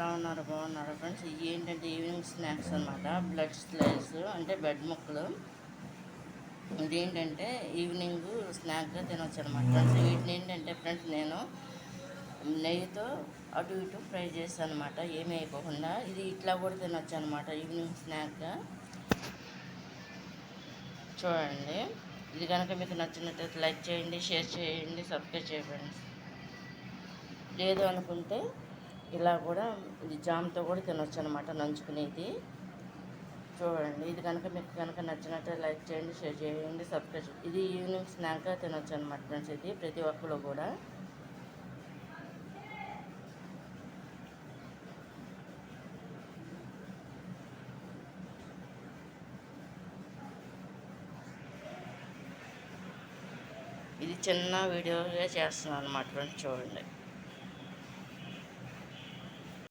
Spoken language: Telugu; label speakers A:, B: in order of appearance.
A: ఎలా ఉన్నారు? బాగున్నారా ఫ్రెండ్స్? ఇవి ఏంటంటే ఈవినింగ్ స్నాక్స్ అనమాట. బ్లడ్ స్లైస్ అంటే బెడ్ ముక్కలు. ఇదేంటంటే ఈవినింగ్ స్నాక్గా తినొచ్చు అనమాట ఫ్రెండ్స్. వీటిని ఏంటంటే ఫ్రెండ్స్ నేను నెయ్యితో అటు ఇటు ఫ్రై చేస్తాను అనమాట, ఏమీ అయిపోకుండా. ఇది ఇట్లా కూడా తినొచ్చు అనమాట ఈవినింగ్ స్నాక్గా. చూడండి, ఇది కనుక మీకు నచ్చినట్లయితే లైక్ చేయండి, షేర్ చేయండి, సబ్స్క్రైబ్ చేయండి. లేదు అనుకుంటే ఇలా కూడా ఇది జామ్తో కూడా తినొచ్చు అనమాట, నంచుకునేది. చూడండి, ఇది కనుక మీకు కనుక నచ్చినట్టు లైక్ చేయండి, షేర్ చేయండి, సబ్స్క్రైబ్ చేయండి. ఇది ఈవినింగ్ స్నాక్గా తినొచ్చు అనమాట ఫ్రెండ్స్, ఇది ప్రతి ఒక్కరు కూడా. ఇది చిన్న వీడియోగా చేస్తున్నాను అనమాట ఫ్రెండ్స్, చూడండి.